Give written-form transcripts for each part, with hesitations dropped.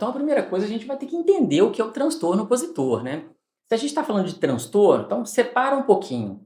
Então a primeira coisa a gente vai ter que entender o que é o transtorno opositor, né. Se a gente está falando de transtorno, então separa um pouquinho.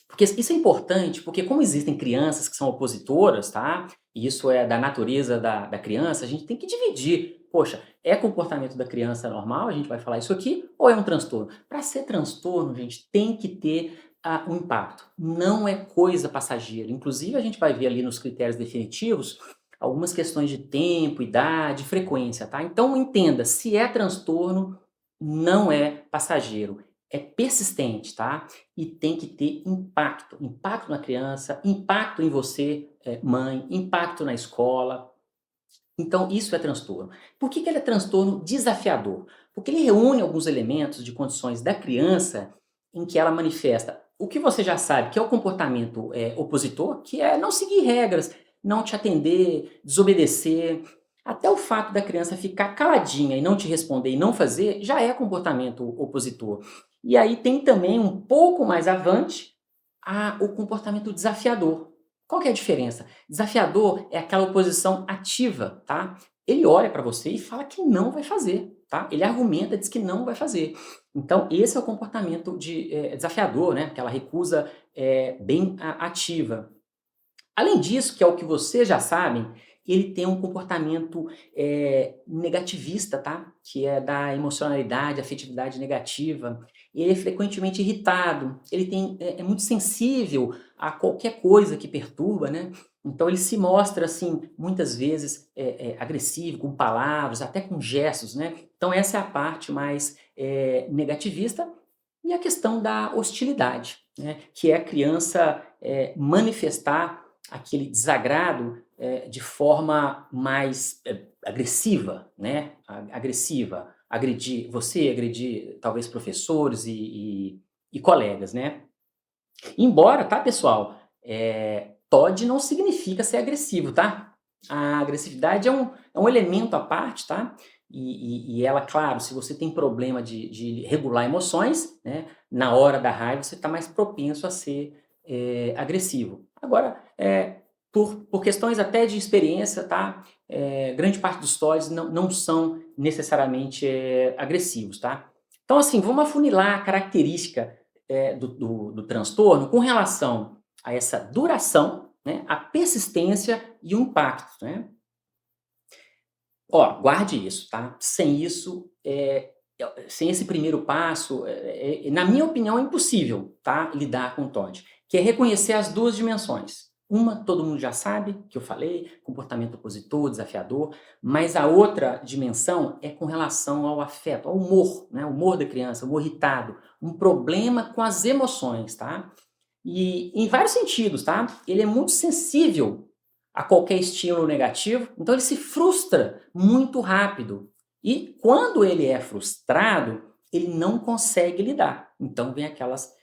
Porque isso é importante, porque como existem crianças que são opositoras, tá, e isso é da natureza da criança, a gente tem que dividir. Poxa, é comportamento da criança normal, a gente vai falar isso aqui, ou é um transtorno? Para ser transtorno, gente, tem que ter, um impacto, não é coisa passageira. Inclusive a gente vai ver ali nos critérios definitivos, algumas questões de tempo, idade, frequência, tá. Então entenda, se é transtorno, não é passageiro, é persistente, tá. E tem que ter impacto, impacto na criança, impacto em você, mãe, impacto na escola. Então isso é transtorno. Por que que ele é transtorno desafiador? Porque ele reúne alguns elementos de condições da criança em que ela manifesta o que você já sabe, que é o comportamento, opositor, que é não seguir regras, não te atender, desobedecer. Até o fato da criança ficar caladinha e não te responder e não fazer, já é comportamento opositor. E aí tem também um pouco mais avante, o comportamento desafiador. Qual que é a diferença? Desafiador é aquela oposição ativa, tá? Ele olha para você e fala que não vai fazer, tá? Ele argumenta, diz que não vai fazer. Então esse é o comportamento desafiador, né, aquela recusa, bem ativa. Além disso, que é o que vocês já sabem, ele tem um comportamento, negativista, tá? Que é da emocionalidade, afetividade negativa. Ele é frequentemente irritado, ele é muito sensível a qualquer coisa que perturba, né? Então ele se mostra, assim, muitas vezes, agressivo com palavras, até com gestos, né? Então essa é a parte mais, negativista. E a questão da hostilidade, né? Que é a criança, manifestar aquele desagrado, de forma mais, agressiva, né, agressiva, agredir talvez professores e colegas, né. Embora, tá pessoal, TOD não significa ser agressivo, tá. A agressividade é um elemento à parte, tá, e ela, claro, se você tem problema de regular emoções, né, na hora da raiva você está mais propenso a ser, agressivo. Agora, por questões até de experiência, tá, grande parte dos TODs não são necessariamente, agressivos, tá. Então assim, vamos afunilar a característica do transtorno com relação a essa duração, né, a persistência e o impacto, né. Ó, guarde isso, tá. Sem isso, sem esse primeiro passo, na minha opinião, é impossível, tá, lidar com o TOD, que é reconhecer as 2 dimensões. Uma, todo mundo já sabe, que eu falei, comportamento opositor, desafiador, mas a outra dimensão é com relação ao afeto, ao humor, né, o humor da criança, o humor irritado, um problema com as emoções, tá. E em vários sentidos, tá. Ele é muito sensível a qualquer estímulo negativo, então ele se frustra muito rápido. E quando ele é frustrado, ele não consegue lidar. Então vem aquelas,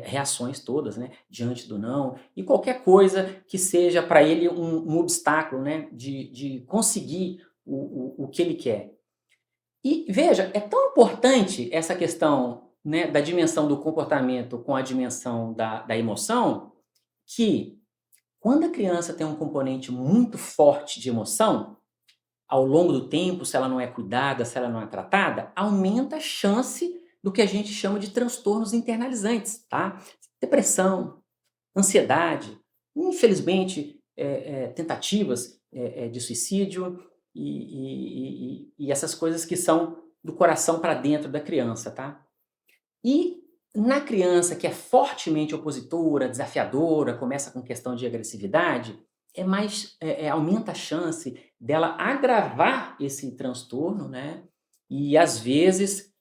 reações todas, né, diante do não, e qualquer coisa que seja para ele um obstáculo, né, de conseguir o que ele quer. E veja, é tão importante essa questão, né, da dimensão do comportamento com a dimensão da emoção, que quando a criança tem um componente muito forte de emoção, ao longo do tempo, se ela não é cuidada, se ela não é tratada, aumenta a chance do que a gente chama de transtornos internalizantes, tá? Depressão, ansiedade, infelizmente, tentativas, de suicídio e essas coisas que são do coração para dentro da criança, tá? E na criança que é fortemente opositora, desafiadora, começa com questão de agressividade, aumenta a chance dela agravar esse transtorno, né, e às vezes,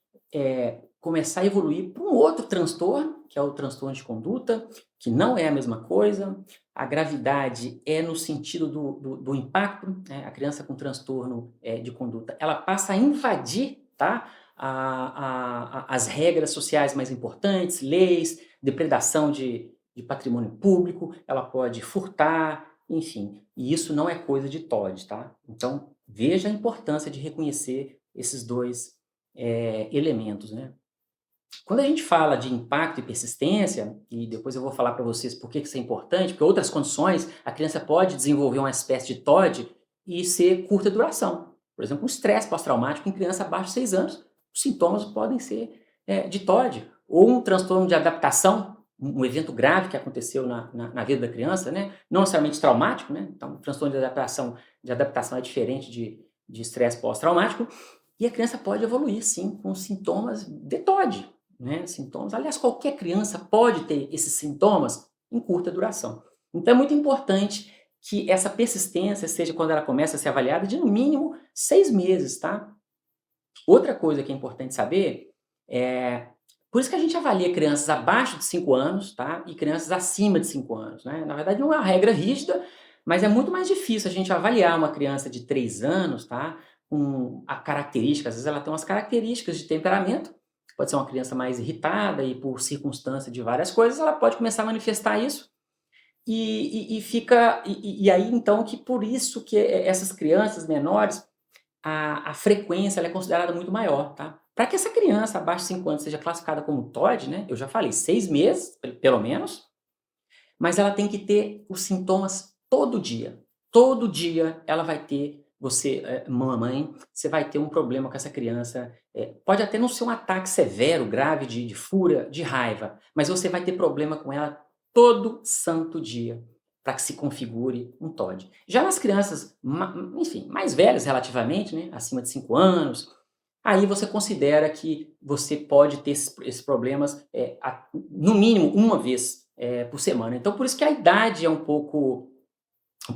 começar a evoluir para um outro transtorno, que é o transtorno de conduta, que não é a mesma coisa. A gravidade é no sentido do impacto, né, a criança com transtorno, de conduta, ela passa a invadir, tá, as regras sociais mais importantes, leis, depredação de patrimônio público, ela pode furtar, enfim, e isso não é coisa de TOD, tá? Então, veja a importância de reconhecer esses 2 elementos, né. Quando a gente fala de impacto e persistência, e depois eu vou falar para vocês por que que isso é importante, porque outras condições, a criança pode desenvolver uma espécie de TOD e ser curta duração. Por exemplo, um estresse pós-traumático em criança abaixo de 6 anos, os sintomas podem ser de TOD, ou um transtorno de adaptação, um evento grave que aconteceu na vida da criança, né? Não necessariamente traumático, né? Então, o transtorno de adaptação é diferente de estresse pós-traumático, e a criança pode evoluir, sim, com sintomas de TOD, né? Sintomas, aliás, qualquer criança pode ter esses sintomas em curta duração. Então, é muito importante que essa persistência seja, quando ela começa a ser avaliada, de no mínimo 6 meses, tá? Outra coisa que é importante saber é, por isso que a gente avalia crianças abaixo de 5 anos, tá? E crianças acima de 5 anos, né? Na verdade, não é uma regra rígida, mas é muito mais difícil a gente avaliar uma criança de 3 anos, tá? Com a característica, às vezes ela tem umas características de temperamento, pode ser uma criança mais irritada e por circunstância de várias coisas, ela pode começar a manifestar isso e aí então que por isso que essas crianças menores a frequência ela é considerada muito maior, tá? Para que essa criança abaixo de 5 anos seja classificada como TOD, né, eu já falei, 6 meses, pelo menos, mas ela tem que ter os sintomas todo dia. Todo dia ela vai ter, você, mamãe, você vai ter um problema com essa criança. Pode até não ser um ataque severo, grave, de fúria, de raiva, mas você vai ter problema com ela todo santo dia para que se configure um TOD. Já nas crianças, enfim, mais velhas relativamente, né, acima de 5 anos, aí você considera que você pode ter esses problemas, no mínimo uma vez por semana. Então, por isso que a idade é um pouco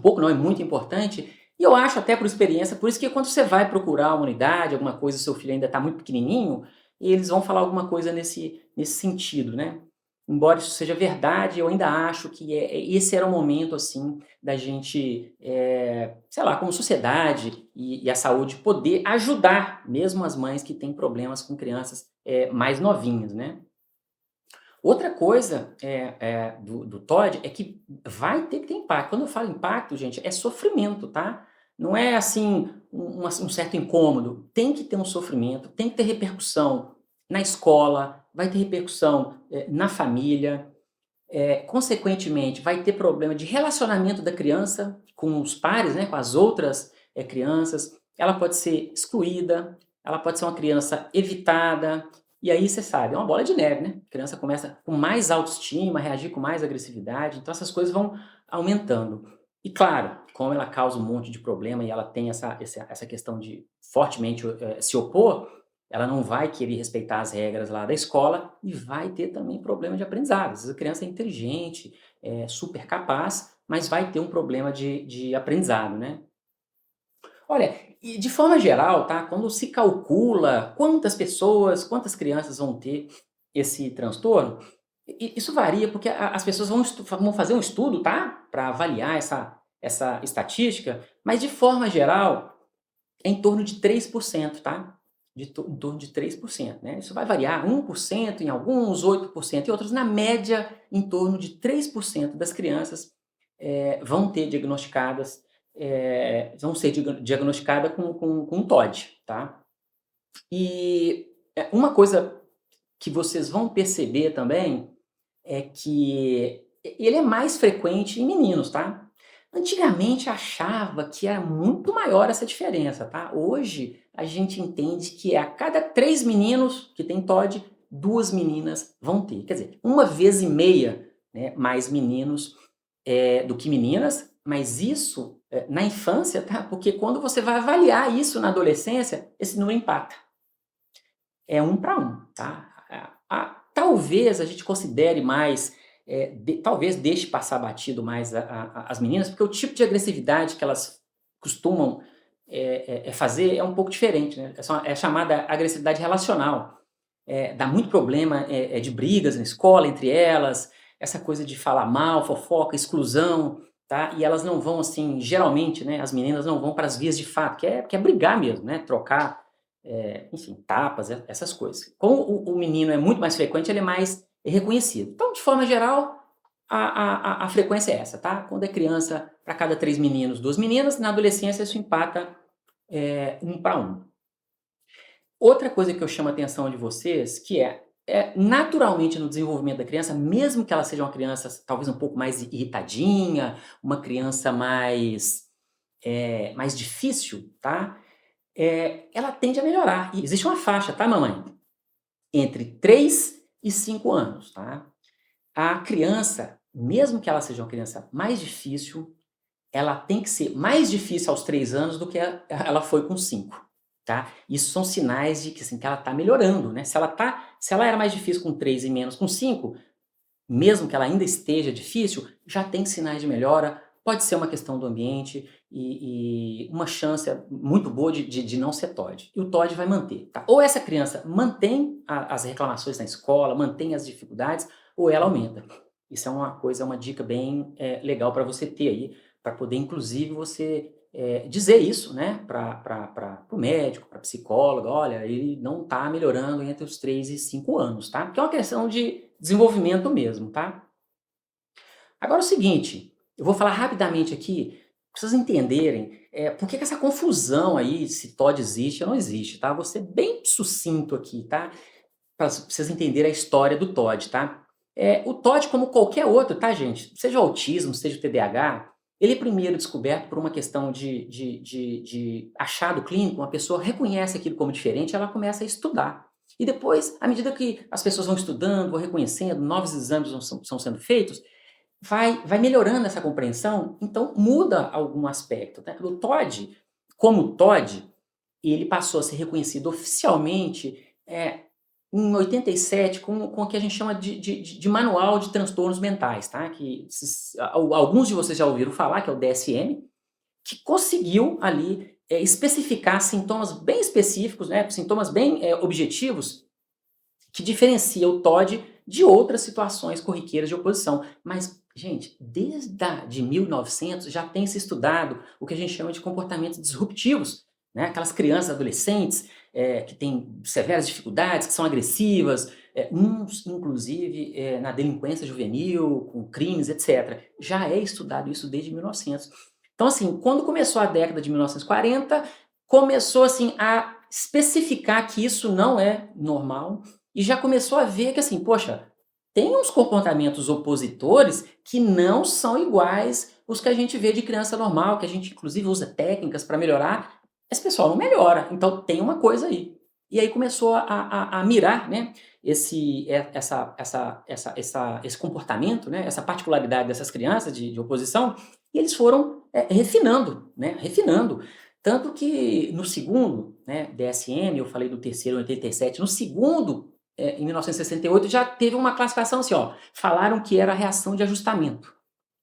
não, é muito importante. E eu acho até por experiência, por isso que quando você vai procurar uma unidade, alguma coisa, seu filho ainda está muito pequenininho, eles vão falar alguma coisa nesse sentido, né? Embora isso seja verdade, eu ainda acho que esse era o momento, assim, da gente, sei lá, como sociedade e a saúde, poder ajudar mesmo as mães que têm problemas com crianças mais novinhas, né? Outra coisa do TOD é que vai ter que ter impacto. Quando eu falo impacto, gente, é sofrimento, tá? Não é assim um certo incômodo. Tem que ter um sofrimento, tem que ter repercussão na escola, vai ter repercussão na família, consequentemente, vai ter problema de relacionamento da criança com os pares, né, com as outras crianças. Ela pode ser excluída, ela pode ser uma criança evitada, e aí você sabe, é uma bola de neve, né? A criança começa com mais autoestima, a reagir com mais agressividade, então essas coisas vão aumentando. E claro, como ela causa um monte de problema e ela tem essa questão de fortemente se opor, ela não vai querer respeitar as regras lá da escola e vai ter também problema de aprendizado. Às vezes a criança é inteligente, é super capaz, mas vai ter um problema de aprendizado, né? Olha, e de forma geral, tá? Quando se calcula quantas pessoas, quantas crianças vão ter esse transtorno, isso varia porque as pessoas vão fazer um estudo, tá? Para avaliar essa estatística, mas de forma geral é em torno de 3%, tá? Em torno de 3%, né? Isso vai variar 1% em alguns, 8% em outros. Na média, em torno de 3% das crianças vão ter diagnosticadas, vão ser diagnosticadas com TOD, tá? E uma coisa que vocês vão perceber também é que ele é mais frequente em meninos, tá? Antigamente achava que era muito maior essa diferença, tá? Hoje a gente entende que a cada 3 meninos que tem TOD, 2 meninas vão ter. Quer dizer, 1,5 vezes, né, mais meninos do que meninas, mas isso na infância, tá? Porque quando você vai avaliar isso na adolescência, esse número empata. É 1 para 1, tá? Talvez a gente considere mais, talvez deixe passar batido mais as meninas, porque o tipo de agressividade que elas costumam fazer é um pouco diferente, né? É chamada agressividade relacional. Dá muito problema de brigas na escola entre elas, essa coisa de falar mal, fofoca, exclusão, tá? E elas não vão assim, geralmente, né? As meninas não vão para as vias de fato, que é brigar mesmo, né? Trocar enfim, tapas, essas coisas. Como o menino é muito mais frequente, ele é mais reconhecido. Então, de forma geral, a frequência é essa, tá? Quando é criança, para cada 3 meninos, 2 meninas, na adolescência isso empata 1 para 1. Outra coisa que eu chamo a atenção de vocês, que naturalmente no desenvolvimento da criança, mesmo que ela seja uma criança talvez um pouco mais irritadinha, uma criança mais difícil, tá? ela tende a melhorar. E existe uma faixa, tá, mamãe? Entre 3 e 5 anos, tá? A criança, mesmo que ela seja uma criança mais difícil, ela tem que ser mais difícil aos 3 anos do que ela foi com 5, tá? Isso são sinais de que, assim, que ela está melhorando, né? Se ela era mais difícil com 3 e menos com 5, mesmo que ela ainda esteja difícil, já tem sinais de melhora. Pode ser uma questão do ambiente e uma chance muito boa de não ser TOD. E o TOD vai manter, tá? Ou essa criança mantém as reclamações na escola, mantém as dificuldades, ou ela aumenta. Isso é uma coisa, uma dica bem legal para você ter aí, para poder, inclusive, você dizer isso, né, para o médico, para psicólogo, olha, ele não está melhorando entre os 3 e 5 anos, tá? Porque é uma questão de desenvolvimento mesmo, tá? Agora é o seguinte, eu vou falar rapidamente aqui, para vocês entenderem por que essa confusão aí, se TOD existe ou não existe, tá? Vou ser bem sucinto aqui, tá? Para vocês entenderem a história do TOD, tá? O TOD, como qualquer outro, tá, gente? Seja o autismo, seja o TDAH, ele é primeiro descoberto por uma questão de achado clínico, uma pessoa reconhece aquilo como diferente, ela começa a estudar. E depois, à medida que as pessoas vão estudando, vão reconhecendo, novos exames são sendo feitos, vai melhorando essa compreensão, então muda algum aspecto, né? O TOD, como TOD, ele passou a ser reconhecido oficialmente em 87 com o que a gente chama de manual de transtornos mentais, tá? Que alguns de vocês já ouviram falar, que é o DSM, que conseguiu ali especificar sintomas bem específicos, né? Sintomas bem objetivos, que diferencia o TOD de outras situações corriqueiras de oposição. Mas, gente, desde 1900 já tem se estudado o que a gente chama de comportamentos disruptivos, né? Aquelas crianças, adolescentes que têm severas dificuldades, que são agressivas, uns, inclusive, na delinquência juvenil, com crimes, etc. Já é estudado isso desde 1900. Então, assim, quando começou a década de 1940, começou, assim, a especificar que isso não é normal, e já começou a ver que, assim, poxa, tem uns comportamentos opositores que não são iguais os que a gente vê de criança normal, que a gente inclusive usa técnicas para melhorar, esse pessoal não melhora, então tem uma coisa aí. E aí começou a mirar, né, esse comportamento, né, essa particularidade dessas crianças de oposição, e eles foram refinando, né, refinando. Tanto que no segundo, né, DSM, eu falei do terceiro em 87, no segundo em 1968 já teve uma classificação assim, ó, falaram que era a reação de ajustamento.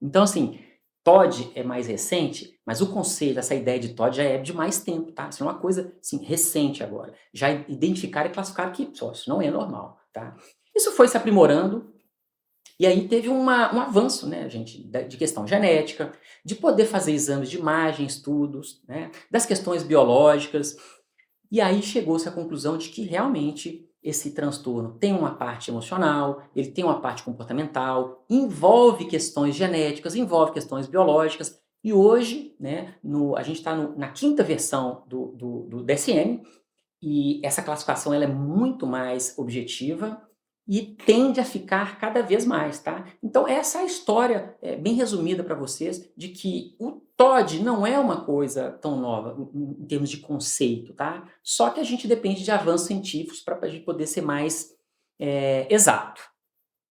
Então, assim, TOD é mais recente, mas o conceito, essa ideia de TOD já é de mais tempo, tá? Isso é uma coisa, assim, recente agora. Já identificaram e classificaram que isso não é normal, tá? Isso foi se aprimorando, e aí teve um avanço, né, gente, de questão genética, de poder fazer exames de imagem, estudos, né, das questões biológicas, e aí chegou-se à conclusão de que realmente esse transtorno tem uma parte emocional, ele tem uma parte comportamental, envolve questões genéticas, envolve questões biológicas, e hoje, né, a gente está na quinta versão do DSM, e essa classificação ela é muito mais objetiva e tende a ficar cada vez mais, tá? Então essa é a história bem resumida para vocês de que o TOD não é uma coisa tão nova em termos de conceito, tá? Só que a gente depende de avanços científicos para a gente poder ser mais exato.